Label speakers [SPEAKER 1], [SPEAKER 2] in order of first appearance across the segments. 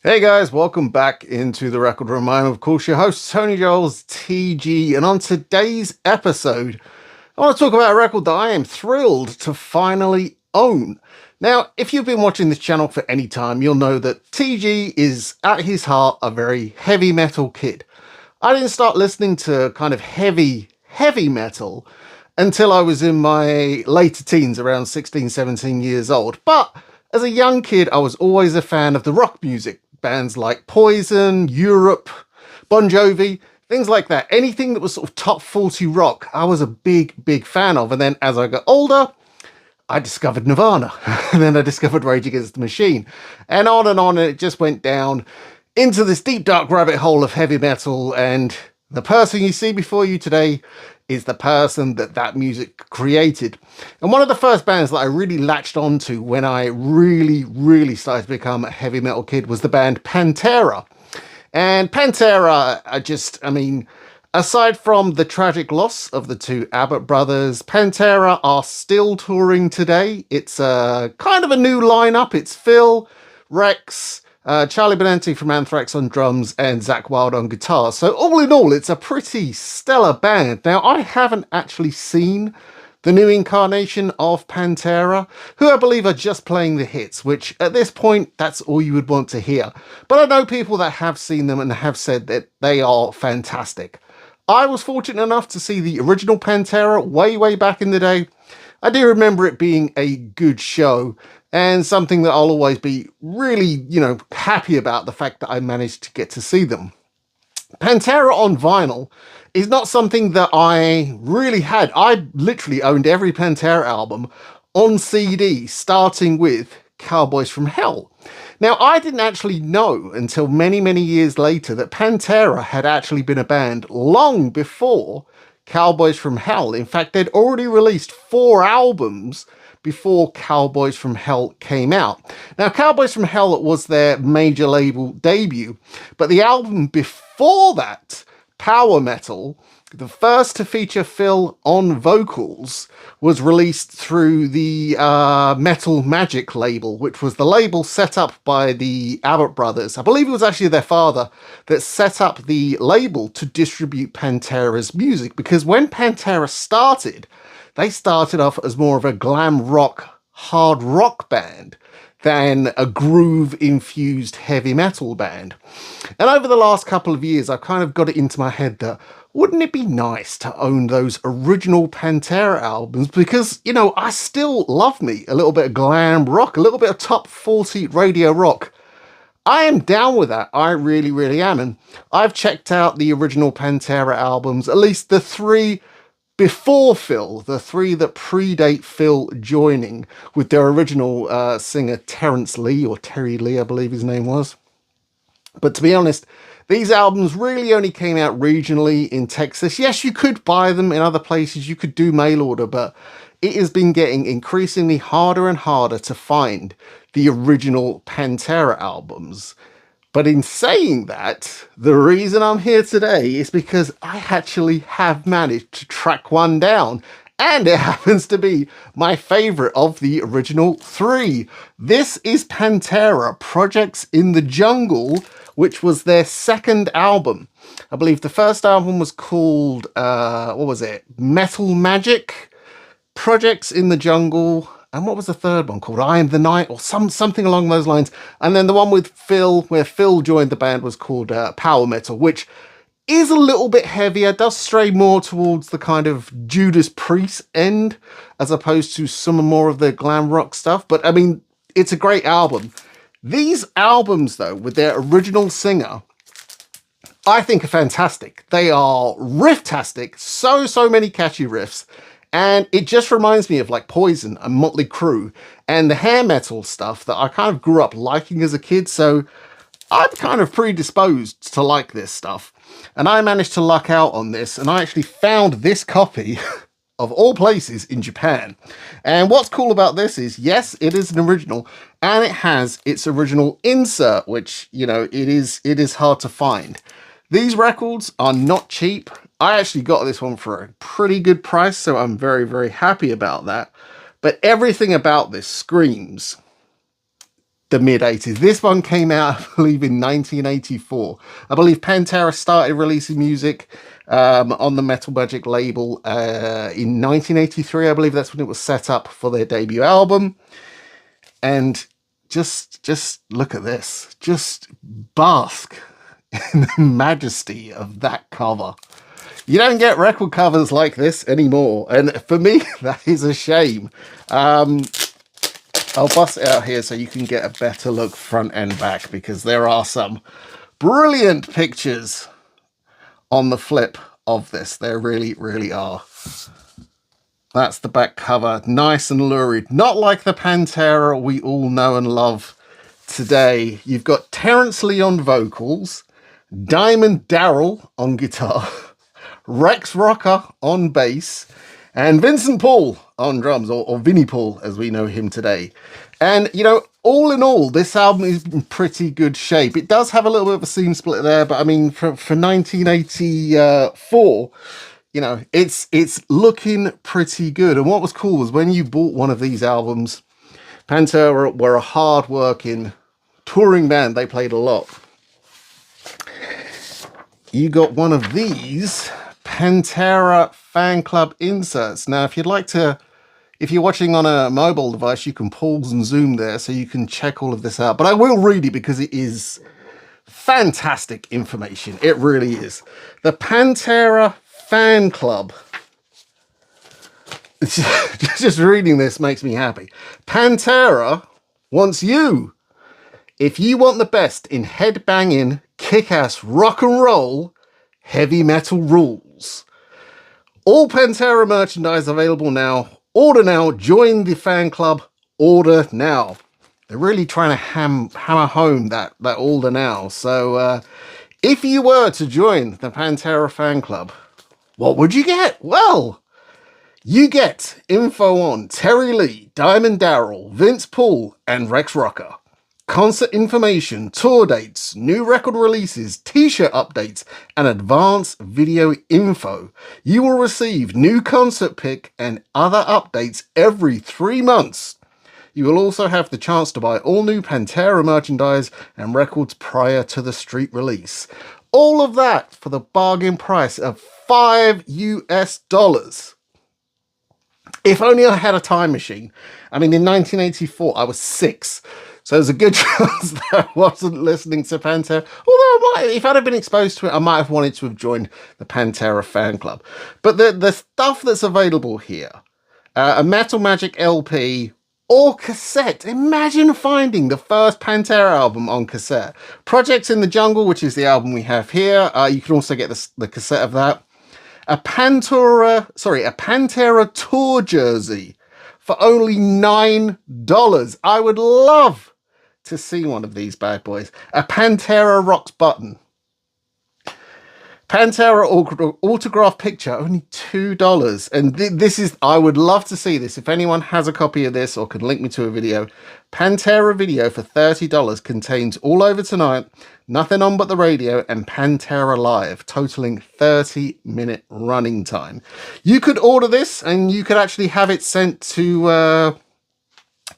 [SPEAKER 1] Hey guys, welcome back into the Record Room. I'm of course your host Tony Joel's TG, and on today's episode, I want to talk about a record that I am thrilled to finally own. Now, if you've been watching this channel for any time, you'll know that TG is at his heart a very heavy metal kid. I didn't start listening to kind of heavy metal until I was in my later teens, around 16, 17 years old. But as a young kid, I was always a fan of the rock music. Bands like Poison, Europe, Bon Jovi, things like that. Anything that was sort of top 40 rock, I was a big fan of. And then as I got older, I discovered Nirvana. And then I discovered Rage Against the Machine. And on, and it just went down into this deep, dark rabbit hole of heavy metal. And the person you see before you today is the person that music created. And one of the first bands that I really latched onto when I really started to become a heavy metal kid was the band Pantera. And Pantera, aside from the tragic loss of the two Abbott brothers, Pantera are still touring today. It's a kind of a new lineup. It's Phil, Rex, Charlie Benanti from Anthrax on drums, and Zakk Wylde on guitar. So all in all, it's a pretty stellar band. Now, I haven't actually seen the new incarnation of Pantera, who I believe are just playing the hits, which at this point, that's all you would want to hear. But I know people that have seen them and have said that they are fantastic. I was fortunate enough to see the original Pantera way back in the day. I do remember it being a good show, and something that I'll always be really, happy about, the fact that I managed to get to see them. Pantera on vinyl is not something that I really had. I literally owned every Pantera album on CD, starting with Cowboys from Hell. Now, I didn't actually know until many years later that Pantera had actually been a band long before Cowboys from Hell. In fact, they'd already released 4 albums before Cowboys from Hell came out. Now, Cowboys from Hell was their major label debut, but the album before that, Power Metal, the first to feature Phil on vocals, was released through the Metal Magic label, which was the label set up by the Abbott brothers. I believe it was actually their father that set up the label to distribute Pantera's music, because when Pantera started, they started off as more of a glam rock, hard rock band than a groove-infused heavy metal band. And over the last couple of years, I've kind of got it into my head that wouldn't it be nice to own those original Pantera albums? Because, I still love me a little bit of glam rock, a little bit of top 40 radio rock. I am down with that. I really am. And I've checked out the original Pantera albums, at least the 3 before Phil, the 3 that predate Phil joining, with their original singer Terrence Lee, or Terry Lee, I believe his name was. But to be honest, these albums really only came out regionally in Texas. Yes, you could buy them in other places, you could do mail order, but it has been getting increasingly harder and harder to find the original Pantera albums. But in saying that, the reason I'm here today is because I actually have managed to track one down, and it happens to be my favorite of the original 3. This is Pantera, Projects in the Jungle, which was their second album. I believe the first album was called, Metal Magic, Projects in the Jungle. And what was the third one called? I Am the Night, or something along those lines. And then the one with Phil, where Phil joined the band, was called Power Metal, which is a little bit heavier, does stray more towards the kind of Judas Priest end, as opposed to some more of the glam rock stuff. But, it's a great album. These albums, though, with their original singer, I think are fantastic. They are riff-tastic, so many catchy riffs. And it just reminds me of like Poison and Motley Crue and the hair metal stuff that I kind of grew up liking as a kid. So I'm kind of predisposed to like this stuff. And I managed to luck out on this, and I actually found this copy of all places in Japan. And what's cool about this is, yes, it is an original, and it has its original insert, which, it is hard to find. These records are not cheap. I actually got this one for a pretty good price, so I'm very happy about that. But everything about this screams the mid-80s. This one came out, I believe, in 1984. I believe Pantera started releasing music on the Metal Magic label in 1983. I believe that's when it was set up for their debut album. And just look at this. Just bask in the majesty of that cover. You don't get record covers like this anymore. And for me, that is a shame. I'll bust it out here so you can get a better look front and back, because there are some brilliant pictures on the flip of this. There really, really are. That's the back cover. Nice and lurid. Not like the Pantera we all know and love today. You've got Terence Lee on vocals, Diamond Darrell on guitar, Rex Rocker on bass, and Vincent Paul on drums, or Vinnie Paul as we know him today. And, you know, all in all, this album is in pretty good shape. It does have a little bit of a seam split there, but I mean, for 1984, you know, it's looking pretty good. And what was cool was when you bought one of these albums, Pantera were a hard-working touring band. They played a lot. You got one of these Pantera fan club inserts. Now, if you'd like to, if you're watching on a mobile device, you can pause and zoom there so you can check all of this out. But I will read it because it is fantastic information. It really is. The Pantera fan club. Just reading this makes me happy. Pantera wants you. If you want the best in headbanging, kick-ass rock and roll, heavy metal rules. All Pantera merchandise available now. Order now. Join the fan club. Order now. They're really trying to hammer home that order now. So if you were to join the Pantera fan club, what would you get? Well, you get info on Terry Lee, Diamond Darrell, Vince Paul, and Rex Rocker. Concert information, tour dates, new record releases, t-shirt updates, and advanced video info. You will receive new concert pick and other updates every 3 months. You will also have the chance to buy all new Pantera merchandise and records prior to the street release. All of that for the bargain price of $5 US. If only I had a time machine. I mean, in 1984, I was 6. So there's a good chance that I wasn't listening to Pantera. Although if I'd have been exposed to it, I might have wanted to have joined the Pantera fan club. But the stuff that's available here, a Metal Magic LP or cassette. Imagine finding the first Pantera album on cassette. Projects in the Jungle, which is the album we have here. You can also get the cassette of that. A Pantera tour jersey for only $9. I would love to see one of these bad boys. A Pantera Rocks button. Pantera autograph picture, only $2. And this is, I would love to see this. If anyone has a copy of this or can link me to a video, Pantera video for $30 contains All Over Tonight, Nothing On But The Radio, and Pantera Live, totaling 30-minute running time. You could order this and you could actually have it sent to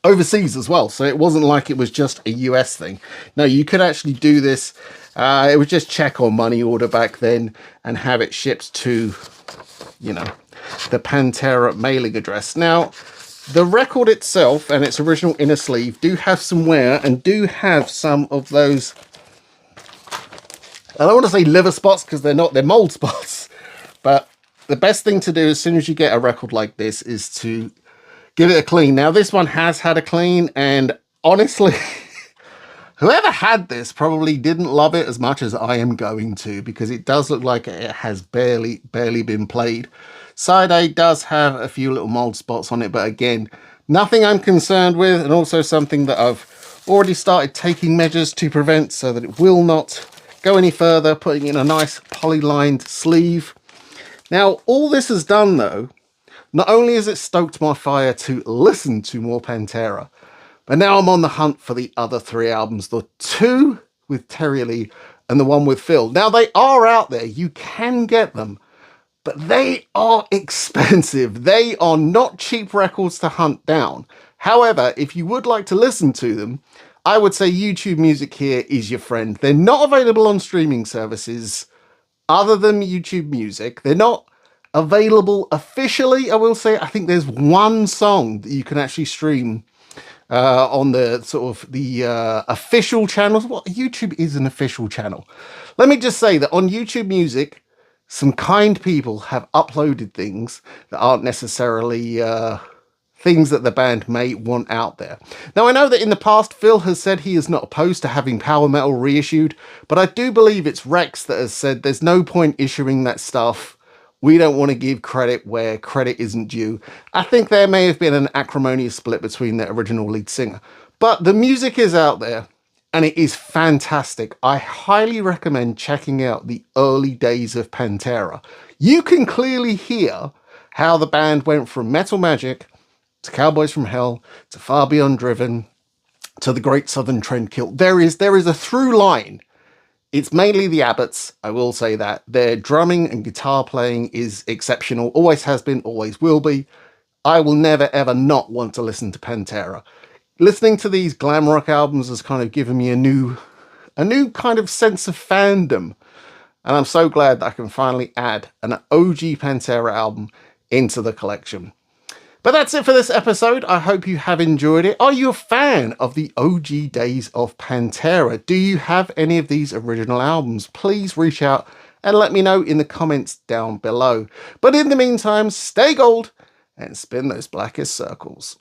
[SPEAKER 1] overseas as well. So it wasn't like it was just a US thing. No, you could actually do this. It was just check or money order back then and have it shipped to, you know, the Pantera mailing address. Now, the record itself and its original inner sleeve do have some wear and do have some of those, I don't want to say liver spots because they're not, they're mold spots. But the best thing to do as soon as you get a record like this is to give it a clean. Now, this one has had a clean, and honestly, whoever had this probably didn't love it as much as I am going to, because it does look like it has barely been played. Side A does have a few little mold spots on it, but again, nothing I'm concerned with, and also something that I've already started taking measures to prevent so that it will not go any further, putting in a nice poly-lined sleeve. Now, all this has done, though, not only has it stoked my fire to listen to more Pantera, but now I'm on the hunt for the other 3 albums, the 2 with Terry Lee and the 1 with Phil. Now, they are out there. You can get them, but they are expensive. They are not cheap records to hunt down. However, if you would like to listen to them, I would say YouTube Music here is your friend. They're not available on streaming services other than YouTube Music. They're not available officially, I will say. I think there's one song that you can actually stream on the sort of the official channels. Well, YouTube is an official channel. Let me just say that on YouTube Music, some kind people have uploaded things that aren't necessarily things that the band may want out there. Now, I know that in the past, Phil has said he is not opposed to having Power Metal reissued, but I do believe it's Rex that has said there's no point issuing that stuff. We don't want to give credit where credit isn't due. I think there may have been an acrimonious split between the original lead singer, but the music is out there and it is fantastic. I highly recommend checking out the early days of Pantera. You can clearly hear how the band went from Metal Magic to Cowboys from Hell to Far Beyond Driven to the Great Southern Trendkill. There is a through line. It's mainly the Abbots, I will say that. Their drumming and guitar playing is exceptional, always has been, always will be. I will never ever not want to listen to Pantera. Listening to these glam rock albums has kind of given me a new kind of sense of fandom. And I'm so glad that I can finally add an OG Pantera album into the collection. But that's it for this episode. I hope you have enjoyed it. Are you a fan of the OG days of Pantera? Do you have any of these original albums? Please reach out and let me know in the comments down below. But in the meantime, stay gold and spin those blackest circles.